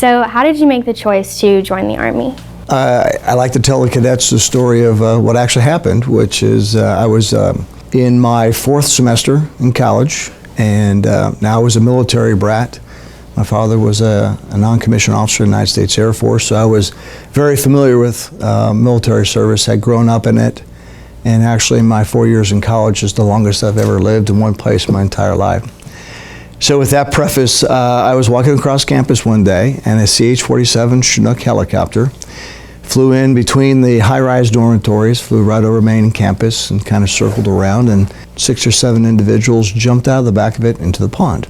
So how did you make the choice to join the Army? I like to tell the cadets the story of what actually happened, which is I was in my 4th semester in college, and now I was a military brat. My father was a non-commissioned officer in the United States Air Force, so I was very familiar with military service, had grown up in it, and actually my 4 years in college is the longest I've ever lived in one place my entire life. So with that preface, I was walking across campus one day, and a CH-47 Chinook helicopter flew in between the high-rise dormitories, flew right over main campus and kind of circled around, and 6 or 7 individuals jumped out of the back of it into the pond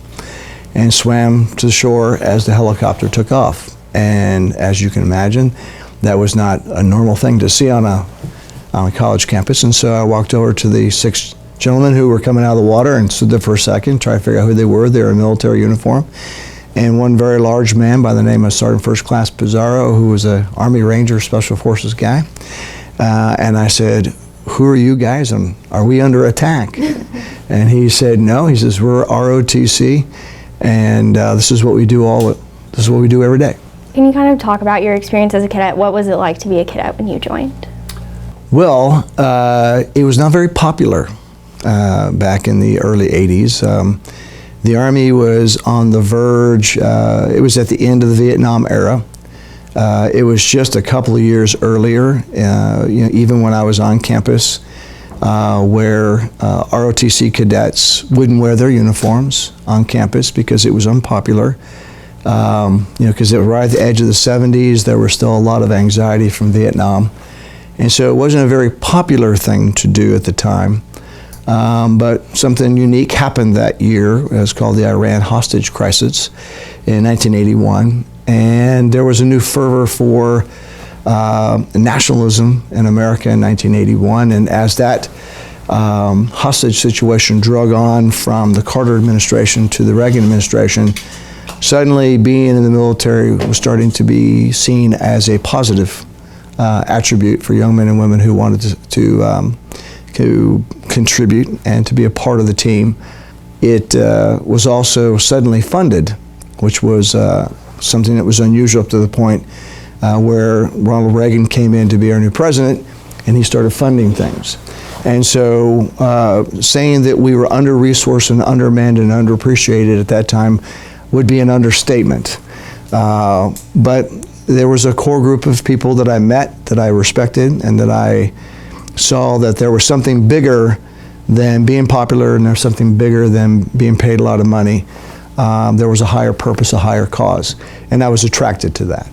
and swam to the shore as the helicopter took off. And as you can imagine, that was not a normal thing to see on a college campus. And so I walked over to the 6 gentlemen who were coming out of the water and stood there for a second, tried to figure out who they were. They were in military uniform. And one very large man by the name of Sergeant First Class Pizarro, who was an Army Ranger Special Forces guy. And I said, "Who are you guys, and are we under attack?" And he said, "No." He says, "We're ROTC, and this is what we do every day." Can you kind of talk about your experience as a cadet? What was it like to be a cadet when you joined? Well, it was not very popular back in the early 80s. The Army was on the verge, it was at the end of the Vietnam era. It was just a couple of years earlier, even when I was on campus, where ROTC cadets wouldn't wear their uniforms on campus because it was unpopular. Because it was right at the edge of the 70s, there was still a lot of anxiety from Vietnam. And so it wasn't a very popular thing to do at the time. But something unique happened that year. It was called the Iran hostage crisis in 1981. And there was a new fervor for nationalism in America in 1981. And as that hostage situation drug on from the Carter administration to the Reagan administration, suddenly being in the military was starting to be seen as a positive attribute for young men and women who wanted to contribute and to be a part of the team. It was also suddenly funded, which was something that was unusual up to the point where Ronald Reagan came in to be our new president, and he started funding things. And so saying that we were under-resourced and undermanned and underappreciated at that time would be an understatement. But there was a core group of people that I met, that I respected, and that I saw that there was something bigger than being popular, and there was something bigger than being paid a lot of money. There was a higher purpose, a higher cause, and I was attracted to that.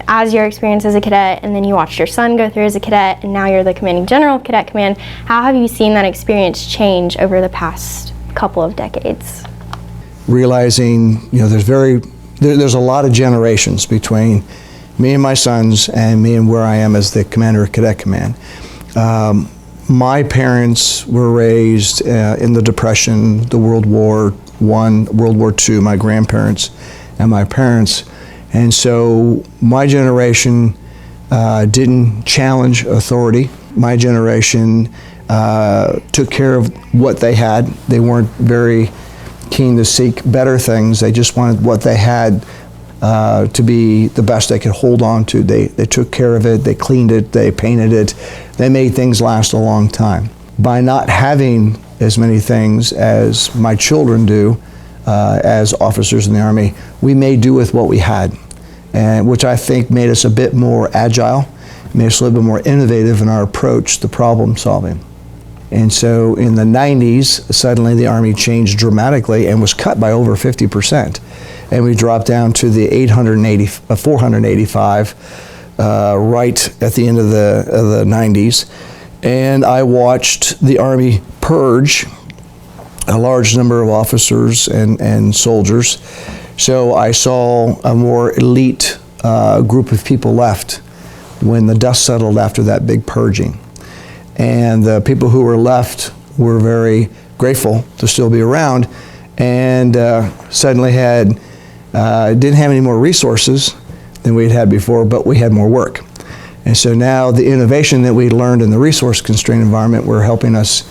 As your experience as a cadet, and then you watched your son go through as a cadet, and now you're the commanding general of Cadet Command, how have you seen that experience change over the past couple of decades? Realizing, there's a lot of generations between me and my sons and me and where I am as the commander of Cadet Command. My parents were raised in the Depression, the World War I, World War II, my grandparents and my parents. And so my generation didn't challenge authority. My generation took care of what they had. They weren't very keen to seek better things. They just wanted what they had to be the best they could hold on to. They took care of it, they cleaned it, they painted it, they made things last a long time. By not having as many things as my children do as officers in the Army, we made do with what we had, and which I think made us a bit more agile, made us a little bit more innovative in our approach to problem solving. And so in the 90s, suddenly the Army changed dramatically and was cut by over 50%. And we dropped down to the 485 right at the end of the 90s. And I watched the Army purge a large number of officers and soldiers. So I saw a more elite group of people left when the dust settled after that big purging. And the people who were left were very grateful to still be around, and suddenly didn't have any more resources than we'd had before, but we had more work. And so now the innovation that we learned in the resource-constrained environment were helping us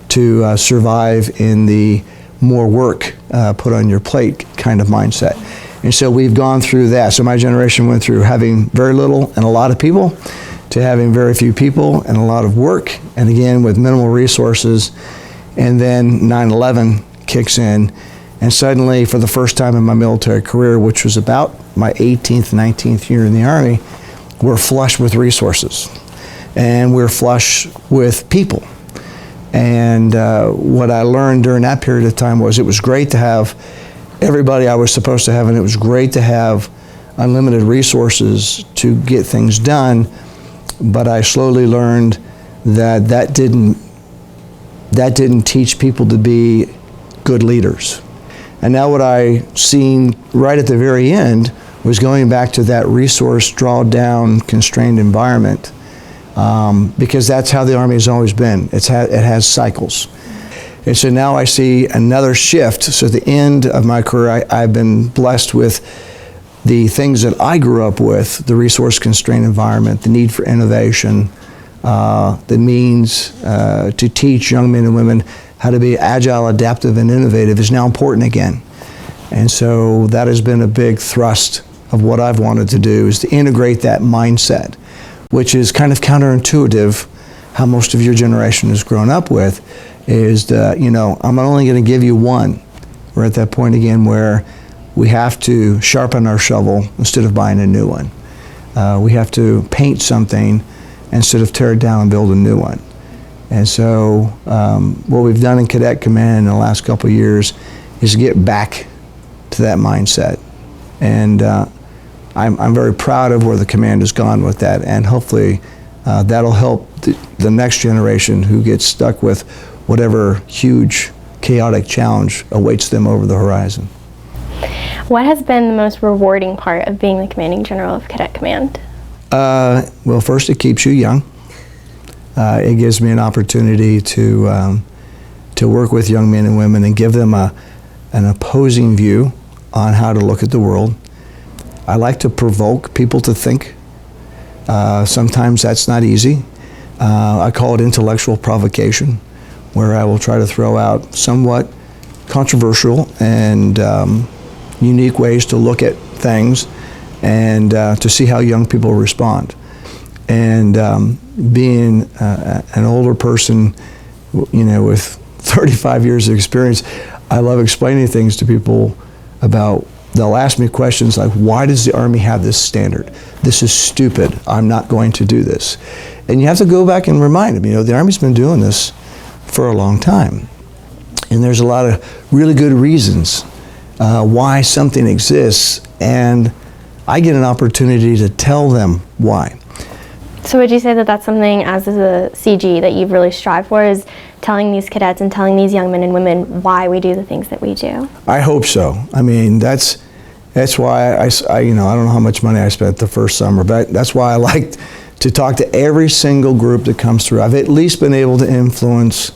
to survive in the more work put on your plate kind of mindset. And so we've gone through that. So my generation went through having very little and a lot of people to having very few people and a lot of work, and again with minimal resources. And then 9/11 kicks in, and suddenly for the first time in my military career, which was about my 18th, 19th year in the Army, we're flush with resources and we're flush with people. And what I learned during that period of time was it was great to have everybody I was supposed to have, and it was great to have unlimited resources to get things done, but I slowly learned that that didn't teach people to be good leaders. And now what I seen right at the very end was going back to that resource drawdown constrained environment, because that's how the Army has always been. It has cycles. And so now I see another shift. So at the end of my career, I've been blessed with the things that I grew up with, the resource constrained environment, the need for innovation, the means to teach young men and women how to be agile, adaptive, and innovative is now important again. And so that has been a big thrust of what I've wanted to do, is to integrate that mindset, which is kind of counterintuitive how most of your generation has grown up with, is that, I'm only going to give you one. We're at that point again where we have to sharpen our shovel instead of buying a new one. We have to paint something instead of tear it down and build a new one. And so what we've done in Cadet Command in the last couple of years is get back to that mindset. And I'm very proud of where the command has gone with that, and hopefully that'll help the next generation who gets stuck with whatever huge chaotic challenge awaits them over the horizon. What has been the most rewarding part of being the commanding general of Cadet Command? Well, first, it keeps you young. It gives me an opportunity to work with young men and women and give them an opposing view on how to look at the world. I like to provoke people to think. Sometimes that's not easy. I call it intellectual provocation, where I will try to throw out somewhat controversial and unique ways to look at things, and to see how young people respond. And being an older person, with 35 years of experience, I love explaining things to people about. They'll ask me questions like, why does the Army have this standard? This is stupid. I'm not going to do this. And you have to go back and remind them, the Army's been doing this for a long time. And there's a lot of really good reasons why something exists, and I get an opportunity to tell them why. So would you say that that's something, as a CG, that you've really strived for, is telling these cadets and telling these young men and women why we do the things that we do? I hope so. I mean, that's why I don't know how much money I spent the first summer, but that's why I like to talk to every single group that comes through. I've at least been able to influence,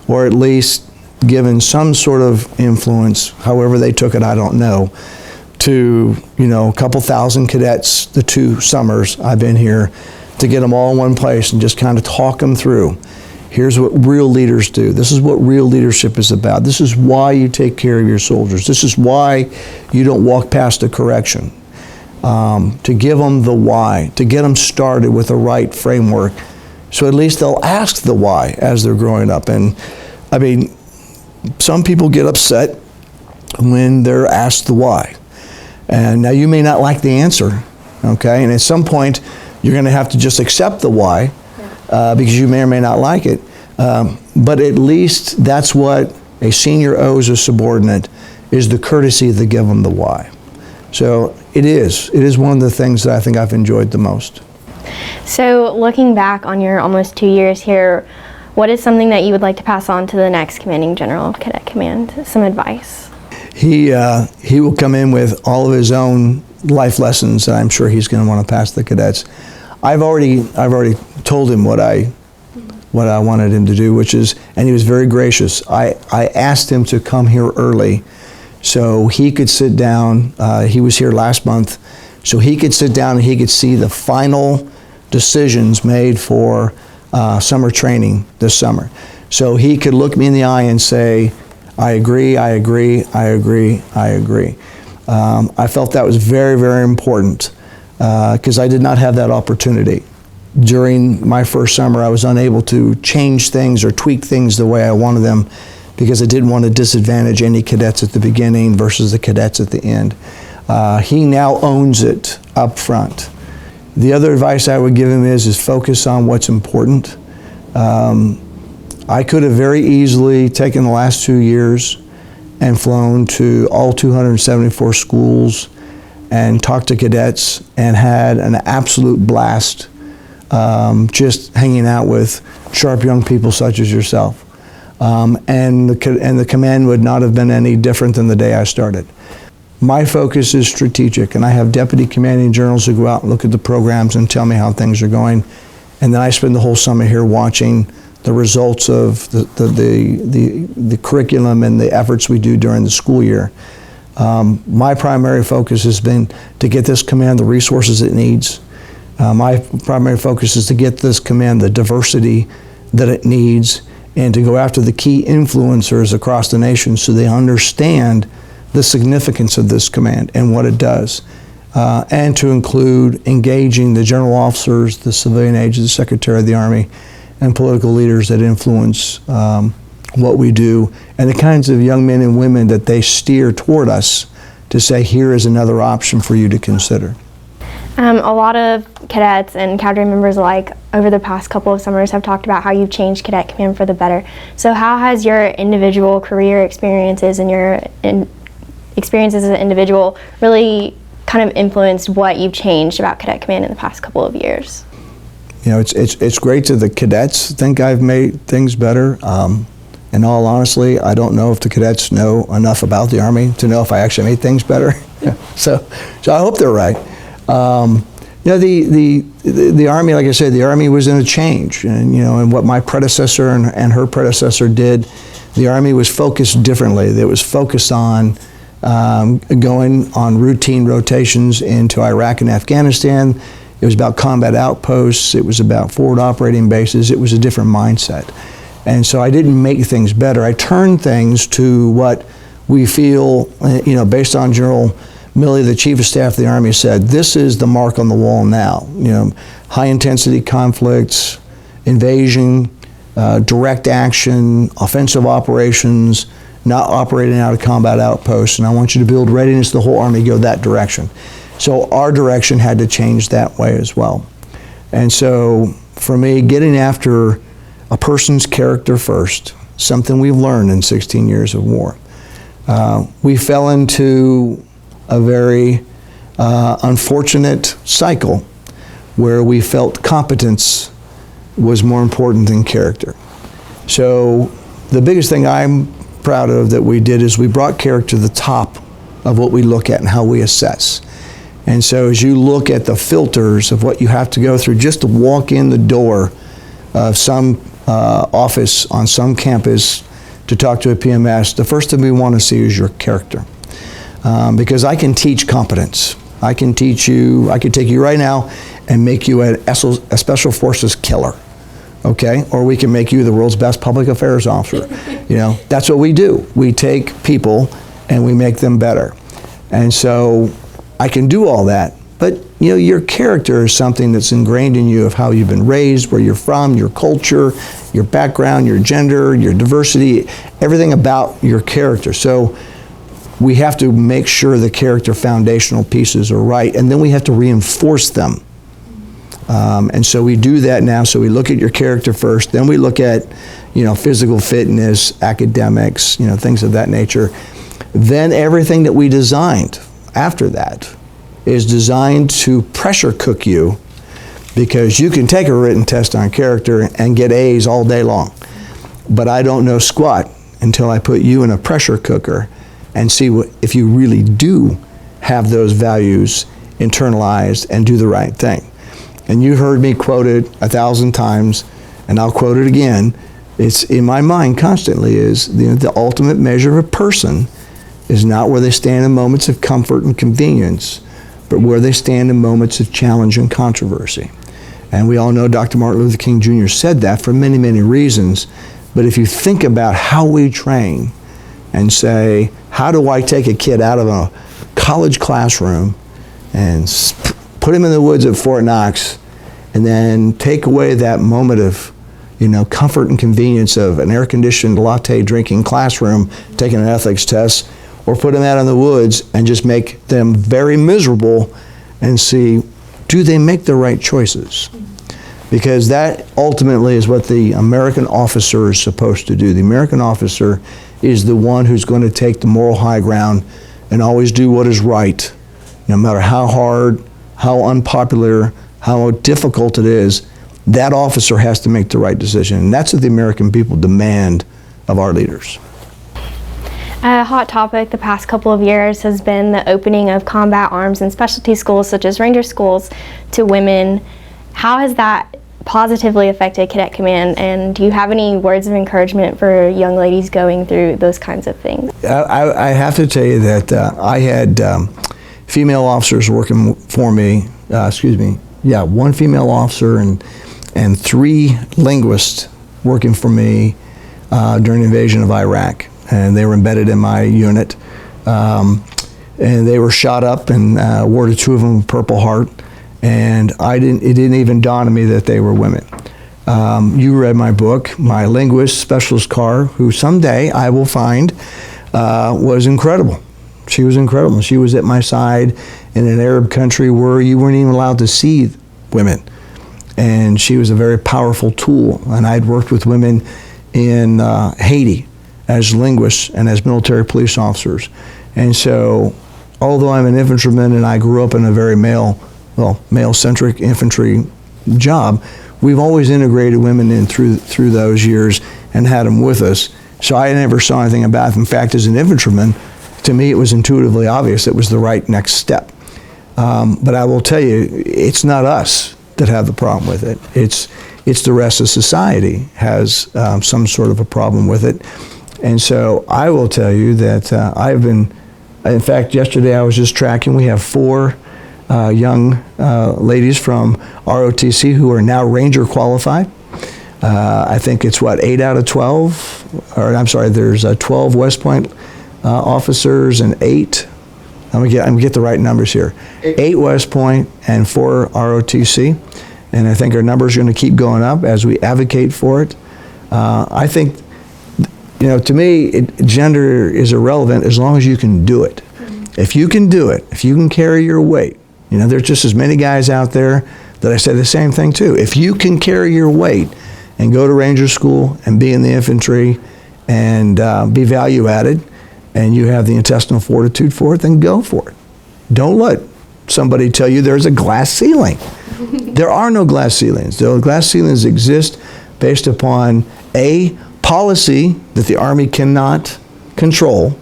or at least given some sort of influence, however they took it, I don't know, to a couple thousand cadets the 2 summers I've been here, to get them all in one place and just kind of talk them through. Here's what real leaders do. This is what real leadership is about. This is why you take care of your soldiers. This is why you don't walk past a correction. To give them the why, to get them started with the right framework, so at least they'll ask the why as they're growing up. And I mean, some people get upset when they're asked the why. And now you may not like the answer, okay? And at some point, you're going to have to just accept the why, because you may or may not like it. But at least that's what a senior owes a subordinate, is the courtesy to give them the why. So it is one of the things that I think I've enjoyed the most. So looking back on your almost 2 years here, what is something that you would like to pass on to the next commanding general of Cadet Command? Some advice. He will come in with all of his own life lessons that I'm sure he's going to want to pass the cadets. I've already told him what I wanted him to do, which is, and he was very gracious. I asked him to come here early so he could sit down. He was here last month, so he could sit down and he could see the final decisions made for summer training this summer. So he could look me in the eye and say, I agree, I agree, I agree, I agree. I felt that was very, very important because I did not have that opportunity. During my first summer, I was unable to change things or tweak things the way I wanted them because I didn't want to disadvantage any cadets at the beginning versus the cadets at the end. He now owns it up front. The other advice I would give him is focus on what's important. I could have very easily taken the last 2 years and flown to all 274 schools and talked to cadets and had an absolute blast just hanging out with sharp young people such as yourself. And the command would not have been any different than the day I started. My focus is strategic, and I have deputy commanding generals who go out and look at the programs and tell me how things are going. And then I spend the whole summer here watching the results of the curriculum and the efforts we do during the school year. My primary focus has been to get this command the resources it needs. My primary focus is to get this command the diversity that it needs and to go after the key influencers across the nation so they understand the significance of this command and what it does. And to include engaging the general officers, the civilian agents, the Secretary of the Army, and political leaders that influence what we do, and the kinds of young men and women that they steer toward us to say, here is another option for you to consider. A lot of cadets and cadre members alike over the past couple of summers have talked about how you've changed Cadet Command for the better. So how has your individual career experiences and your experiences as an individual really kind of influenced what you've changed about Cadet Command in the past couple of years? You know, it's great that the cadets think I've made things better. In all honesty, I don't know if the cadets know enough about the Army to know if I actually made things better. so I hope they're right. You know, the Army, like I said, the Army was in a change, and you know, and what my predecessor and her predecessor did, the Army was focused differently. It was focused on going on routine rotations into Iraq and Afghanistan. It was about combat outposts. It was about forward operating bases. It was a different mindset. And so I didn't make things better. I turned things to what we feel, you know, based on General Milley, the Chief of Staff of the Army, said, this is the mark on the wall now. You know, high intensity conflicts, invasion, direct action, offensive operations, not operating out of combat outposts, and I want you to build readiness, the whole Army go that direction. So our direction had to change that way as well. And so for me, getting after a person's character first, something we've learned in 16 years of war. We fell into a very unfortunate cycle where we felt competence was more important than character. So the biggest thing I'm proud of that we did is we brought character to the top of what we look at and how we assess. And so as you look at the filters of what you have to go through just to walk in the door of some office on some campus to talk to a PMS, the first thing we want to see is your character. Because I can teach competence. I can teach you, I could take you right now and make you a Special Forces killer, okay? Or we can make you the world's best public affairs officer. You know, that's what we do. We take people and we make them better. And so I can do all that, but you know, your character is something that's ingrained in you of how you've been raised, where you're from, your culture, your background, your gender, your diversity, everything about your character. So we have to make sure the character foundational pieces are right, and then we have to reinforce them. And so we do that now. So we look at your character first, then we look at, you know, physical fitness, academics, you know, things of that nature. Then everything that we designed after that is designed to pressure cook you, because you can take a written test on character and get A's all day long. But I don't know squat until I put you in a pressure cooker and see if you really do have those values internalized and do the right thing. And you heard me quote it 1,000 times, and I'll quote it again. It's in my mind constantly is the ultimate measure of a person is not where they stand in moments of comfort and convenience, but where they stand in moments of challenge and controversy. And we all know Dr. Martin Luther King Jr. said that for many, many reasons. But if you think about how we train and say, how do I take a kid out of college classroom and put him in the woods at Fort Knox, and then take away that moment of, comfort and convenience of an air-conditioned latte drinking classroom, taking an ethics test, or put them out in the woods and just make them very miserable and see, do they make the right choices? Because that ultimately is what the American officer is supposed to do. The American officer is the one who's going to take the moral high ground and always do what is right, no matter how hard, how unpopular, how difficult it is. That officer has to make the right decision, and that's what the American people demand of our leaders. A hot topic the past couple of years has been the opening of combat arms and specialty schools such as Ranger schools to women. How has that positively affected Cadet Command, and do you have any words of encouragement for young ladies going through those kinds of things? I have to tell you that I had female officers working for me, one female officer and 3 linguists working for me during the invasion of Iraq. And they were embedded in my unit. And they were shot up and awarded 2 of them Purple Heart. And it didn't even dawn on me that they were women. You read my book. My linguist, Specialist Carr, who someday I will find, was incredible. She was incredible. She was at my side in an Arab country where you weren't even allowed to see women. And she was a very powerful tool. And I'd worked with women in Haiti as linguists and as military police officers. And so, although I'm an infantryman and I grew up in a very male-centric infantry job, we've always integrated women in through those years and had them with us. So I never saw anything about it. In fact, as an infantryman, to me it was intuitively obvious it was the right next step. But I will tell you, it's not us that have the problem with it. It's the rest of society has some sort of a problem with it. And so I will tell you that in fact, yesterday I was just tracking, we have 4 young ladies from ROTC who are now Ranger qualified. I think it's 8 out of 12, or I'm sorry, there's 12 West Point officers and 8, I'm gonna get the right numbers here, 8 West Point and 4 ROTC. And I think our numbers are gonna keep going up as we advocate for it. I think, to me, gender is irrelevant as long as you can do it. If you can do it, if you can carry your weight, there's just as many guys out there that I say the same thing to. If you can carry your weight and go to Ranger School and be in the infantry and be value added, and you have the intestinal fortitude for it, then go for it. Don't let somebody tell you there's a glass ceiling. There are no glass ceilings. The glass ceilings exist based upon a policy that the Army cannot control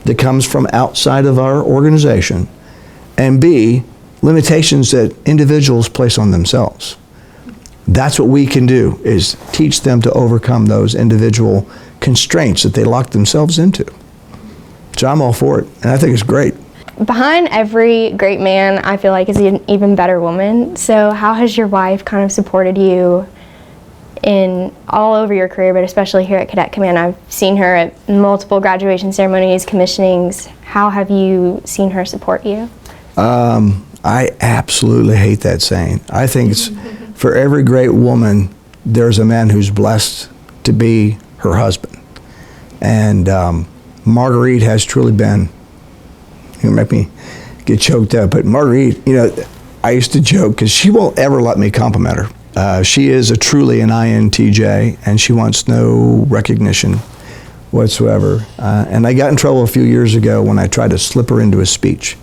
that comes from outside of our organization, and B, limitations that individuals place on themselves. That's what we can do, is teach them to overcome those individual constraints that they lock themselves into. So I'm all for it, and I think it's great. Behind every great man, I feel like, is an even better woman. So how has your wife kind of supported you in all over your career, but especially here at Cadet Command? I've seen her at multiple graduation ceremonies, commissionings. How have you seen her support you? I absolutely hate that saying. I think it's, for every great woman, there's a man who's blessed to be her husband. And Marguerite has truly been, you make me get choked up, but Marguerite, I used to joke, because she won't ever let me compliment her. She is truly an INTJ, and she wants no recognition whatsoever. And I got in trouble a few years ago when I tried to slip her into a speech.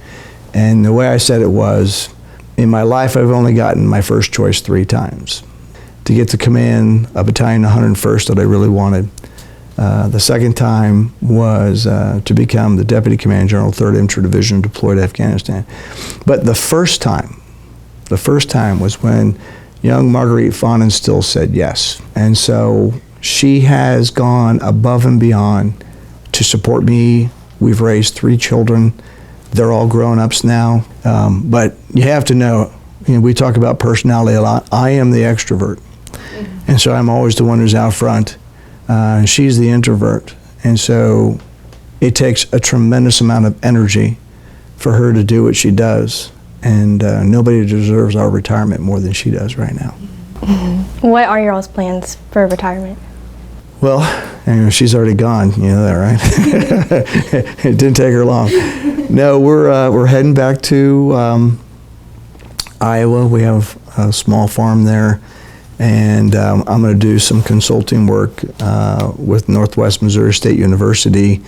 And the way I said it was, in my life I've only gotten my first choice 3 times. To get to command a battalion 101st that I really wanted. The second time was to become the Deputy Command General, 3rd Infantry Division, deployed to Afghanistan. But the first time was when young Marguerite Faunin still said yes. And so she has gone above and beyond to support me. We've raised 3 children. They're all grown-ups now. But you have to know, we talk about personality a lot. I am the extrovert. And so I'm always the one who's out front. And she's the introvert. And so it takes a tremendous amount of energy for her to do what she does. And nobody deserves our retirement more than she does right now. What are y'all's plans for retirement? Well, anyway, she's already gone. You know that, right? It didn't take her long. No, we're heading back to Iowa. We have a small farm there, and I'm going to do some consulting work with Northwest Missouri State University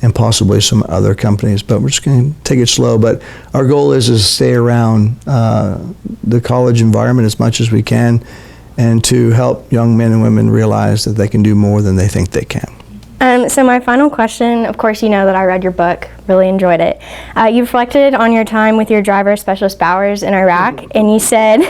and possibly some other companies, but we're just going to take it slow. But our goal is to stay around the college environment as much as we can, and to help young men and women realize that they can do more than they think they can. So my final question, of course you know that I read your book, really enjoyed it. You reflected on your time with your driver, Specialist Bowers, in Iraq, and you said,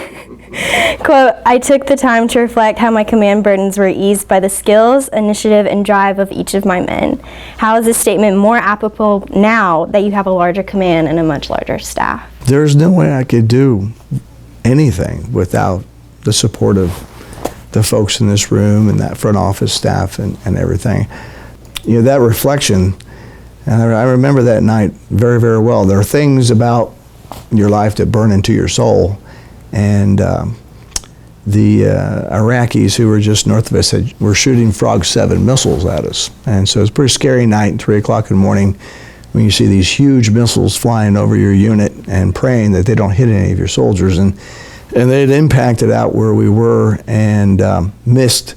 quote, "I took the time to reflect how my command burdens were eased by the skills, initiative, and drive of each of my men. How is this statement more applicable now that you have a larger command and a much larger staff?" There's no way I could do anything without the support of the folks in this room and that front office staff and everything. You know, that reflection, and I remember that night very, very well. There are things about your life that burn into your soul, and the Iraqis who were just north of us were shooting Frog 7 missiles at us. And so it was a pretty scary night at 3 o'clock in the morning when you see these huge missiles flying over your unit and praying that they don't hit any of your soldiers. And they'd impacted out where we were and missed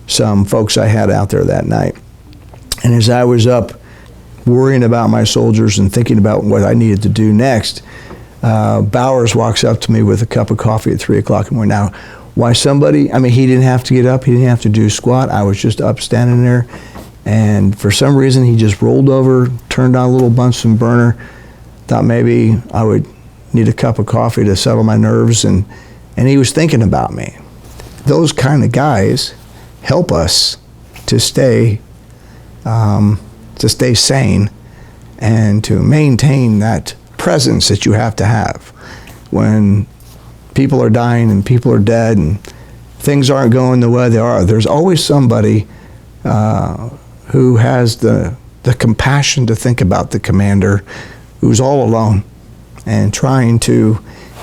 some folks I had out there that night. And as I was up worrying about my soldiers and thinking about what I needed to do next, Bowers walks up to me with a cup of coffee at 3 o'clock in the morning. Now, why somebody, I mean, he didn't have to get up, he didn't have to do squat. I was just up standing there. And for some reason, he just rolled over, turned on a little Bunsen burner, thought maybe I would need a cup of coffee to settle my nerves, and he was thinking about me. Those kind of guys help us to stay sane and to maintain that presence that you have to have when people are dying and people are dead and things aren't going the way they are. There's always somebody who has the compassion to think about the commander who's all alone and trying to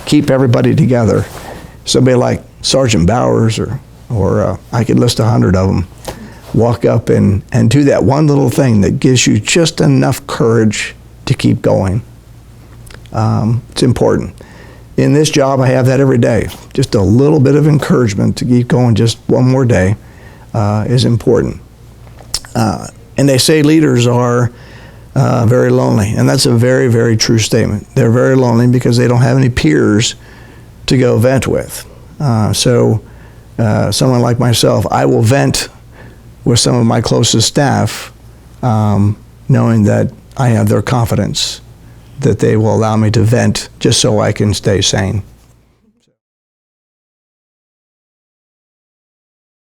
keep everybody together. Somebody like Sergeant Bowers, or I could list 100 of them, walk up and do that one little thing that gives you just enough courage to keep going. It's important. In this job, I have that every day. Just a little bit of encouragement to keep going just one more day is important. And they say leaders are very lonely, and that's a very, very true statement. They're very lonely because they don't have any peers to go vent with. So someone like myself, I will vent with some of my closest staff, knowing that I have their confidence that they will allow me to vent just so I can stay sane.